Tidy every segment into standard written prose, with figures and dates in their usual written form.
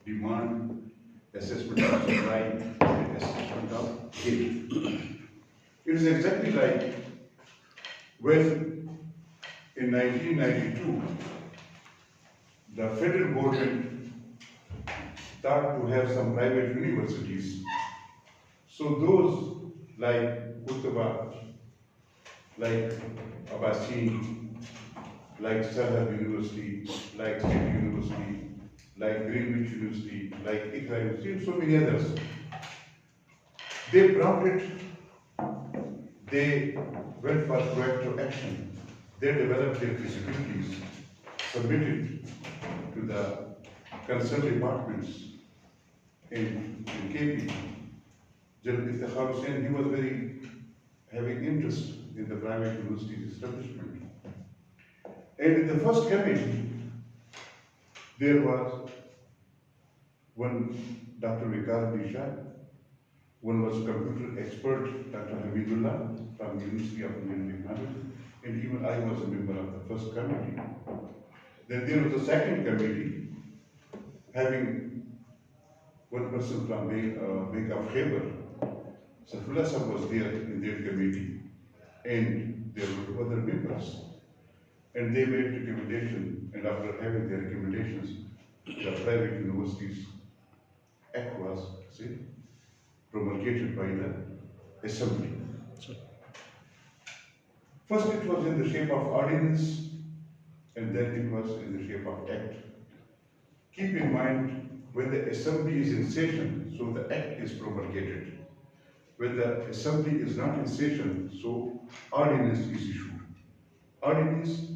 demand, assessment of supply, and assessment of gain. It is exactly like when in 1992 the federal government started to have some private universities. So those like Uttaba, like Abbasin, like Sarhad University, like State University, like Greenwich University, like Iqra University, and so many others. They brought it, they went for proactive action. They developed their feasibilities, submitted to the concerned departments in KP. General Iftikhar Hussain, he was very having interest in the private university establishment. And in the first committee, there was one Dr. Vikas Disha, one was computer expert, Dr. Hamidullah from the University of Indian Technology, and even I was a member of the first committee. Then there was a second committee, having one person from Bank of Khyber. Saifullah Sahab was there in that committee, and there were other members. And they made recommendation, and after having their recommendations, the Private Universities Act was promulgated by the Assembly. First it was in the shape of ordinance, and then it was in the shape of act. Keep in mind, when the Assembly is in session, so the act is promulgated. When the Assembly is not in session, so ordinance is issued. Ordinance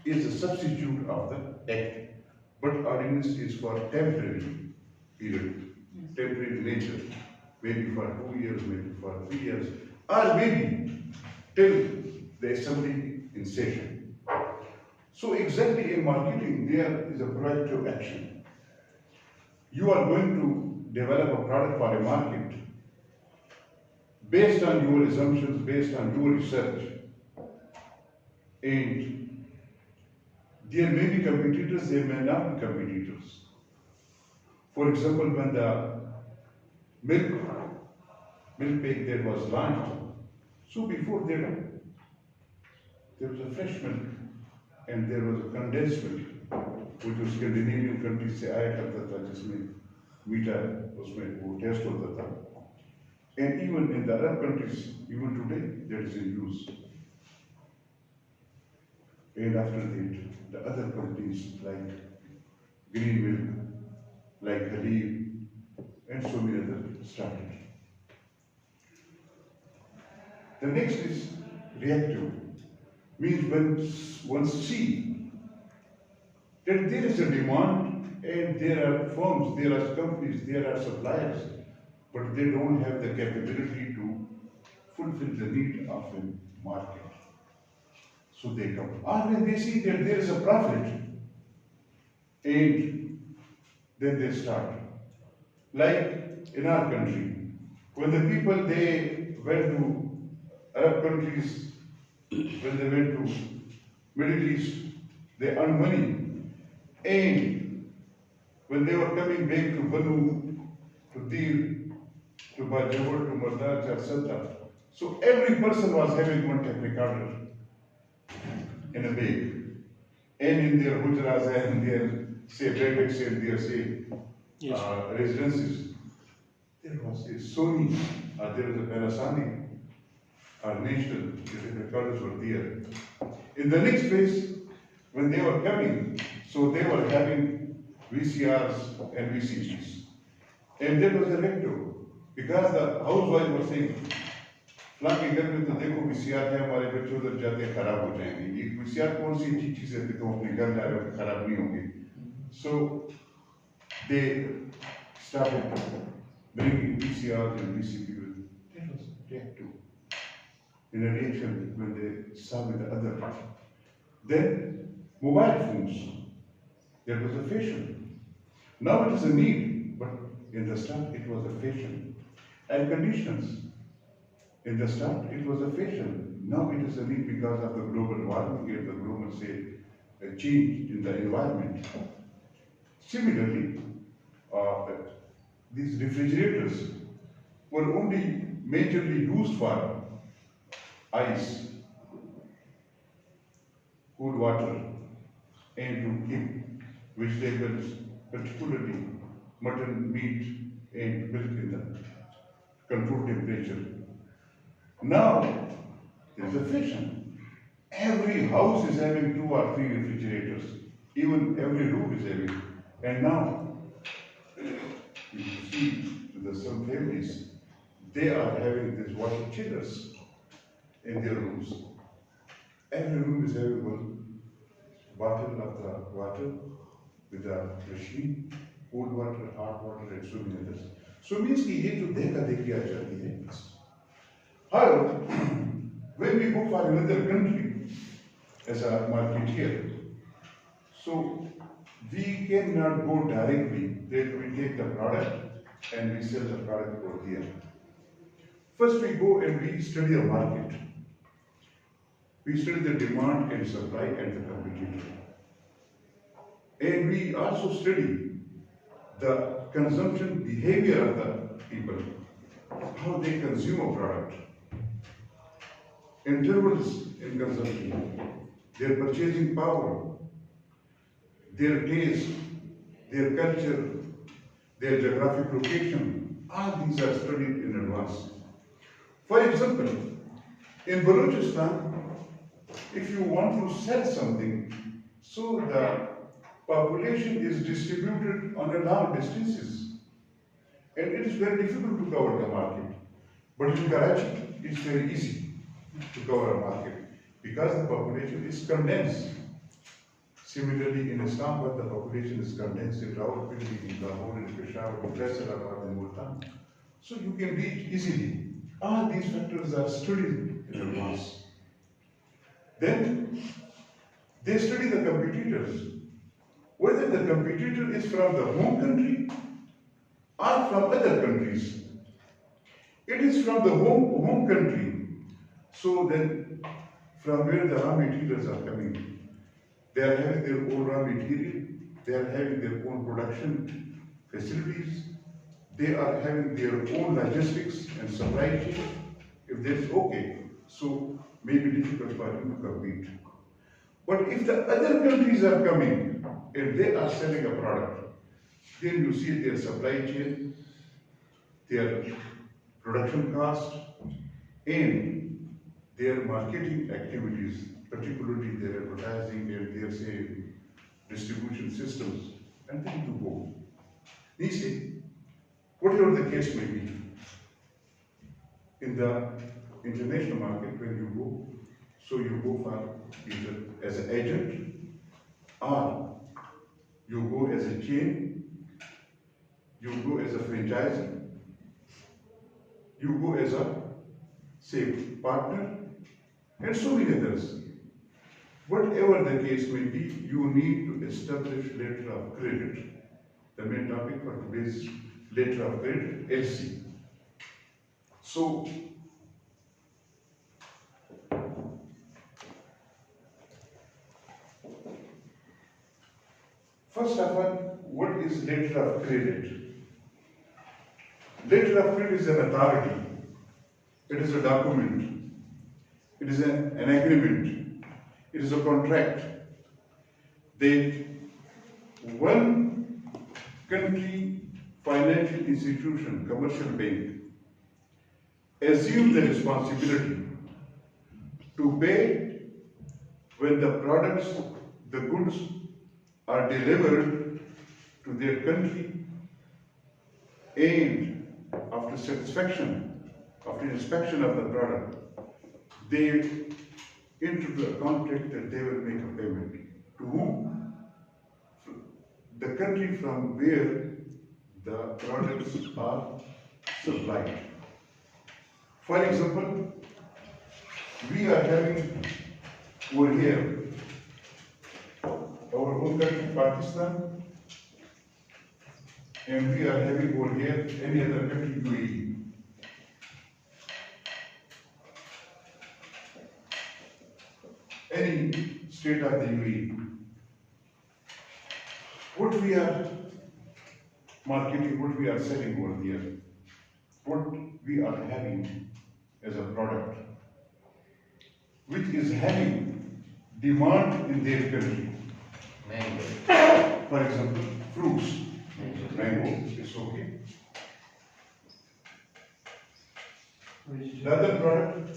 is a substitute of the act, but ordinance is for temporary period, temporary nature, maybe for 2 years, maybe for 3 years, or maybe till the Assembly in session. So exactly in marketing, there is a proactive action. You are going to develop a product for a market based on your assumptions, based on your research, and there may be competitors, there may not be competitors. For example, when the milk pack that was launched, so before that, there was a fresh milk and there was a condensed milk, which was Scandinavian countries से आया करता था, जिसमें मीठा उसमें वो test होता था. And even in the Arab countries, even today, that is in use. And after that, the other companies like Green Milk, like Halib, and so many others started. The next is reactive. Means when one see that there is a demand and there are firms, there are companies, there are suppliers, but they don't have the capability to fulfill the need of a market. So they come. Or when they see that there is a profit, and then they start. Like in our country, when the people they went to Arab countries, when they went to Middle East, they earned money. And when they were coming back to Banu, to Dir, to Bajawar, to Mardaj, etc. So every person was having one tape recorder in a bag. And in their hujras and their say barracks and their say residences, there was a Sony, there was a Panasonic, national tape recorders were there. In the next phase, when they were coming, so they were having VCRs and VCDs. And that was a recto, because the housewife was saying, फलां के घर में तो देखो VCR है, हमारे बच्चे उधर जाते खराब हो जाएंगे. ये VCR कौन सी अच्छी चीज है कि तुम अपने घर जा रहे हो खराब नहीं होंगे. So they started bringing VCRs and VCDs. That was reactive. In a reaction when they saw with the other. Then mobile phones. That was a fashion. Now it is a need, but in the start it was a fashion. Air conditioners. In the start it was a fashion. Now it is a need because of the global warming and the global change in the environment. Similarly, uh, these refrigerators were only majorly used for ice, cool water, and to keep vegetables, particularly mutton, meat, and milk in the controlled temperature. Now, there is a fashion. Every house is having 2 or 3 refrigerators. Even every room is having. And now, you see some families, they are having these water chillers in their rooms. Every room is having one bottle of the water with a machine, cold water, hot water, and so many others. So means कि ये जो देखा देखी आ जाती है. However, when we go for another country as a marketeer, so we cannot go directly that we take the product and we sell the product over here. First we go and we study the market. We study the demand and supply and the competitor. And we also study the consumption behavior of the people, how they consume a product, intervals in consumption, their purchasing power, their taste, their culture, their geographic location, all these are studied in advance. For example, in Balochistan, if you want to sell something, so the population is distributed on a long distances, and it is very difficult to cover the market. But in Karachi, it's very easy to cover a market because the population is condensed. Similarly, in Islamabad, the population is condensed in Rawalpindi, in Lahore, in Peshawar, in Faisalabad, in Multan. So you can reach easily. All these factors are studied in advance. Then they study the competitors, whether the competitor is from the home country or from other countries. It is from the home country. So then, from where the raw materials are coming, they are having their own raw material, they are having their own production facilities, they are having their own logistics and supply chain. If that's okay, so may be difficult for you to compete. But if the other countries are coming and they are selling a product, then you see their supply chain, their production cost, and their marketing activities, particularly their advertising and their, say, distribution systems, and then you go. You see, whatever the case may be, in the international market, when you go, so you go for either as an agent or you go as a chain, you go as a franchisee, you go as a, say, partner, and so many others. Whatever the case may be, you need to establish letter of credit. The main topic for today's letter of credit, LC. So, first of all, what is letter of credit? Letter of credit is an authority. It is a document. It is an agreement. It is a contract that one country financial institution, commercial bank, assume the responsibility to pay when the products, the goods are delivered to their country, and after satisfaction, after inspection of the product, they enter the contract that they will make a payment. To whom? The country from where the products are supplied. For example, we are having over here our own country, Pakistan, and we are having over here any other country, UAE. Any state of the UAE. What we are marketing, what we are selling over here, what we are having as a product, which is having demand in their country. Mango. For example, fruits, mango is okay. The other product,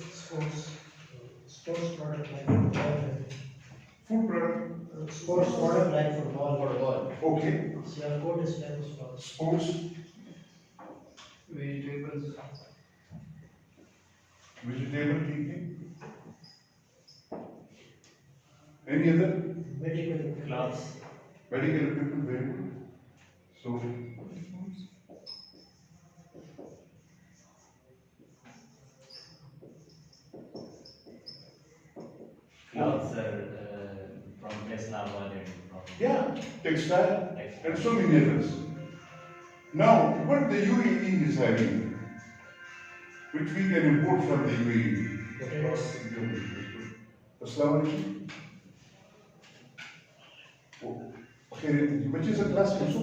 Sports product like football. food product, Sports product like football. Football. okay. Yeah, court is famous for. Sports, Vegetables. vegetable, ठीक any other? Medical. Clothes. Medical equipment, very good. So, Clothes are from Tesla and from yeah, textile textile. and so many others. Now, what the UAE is having, which we can import from the UAE. Assalamu alaikum. Oh, okay, which is a class in so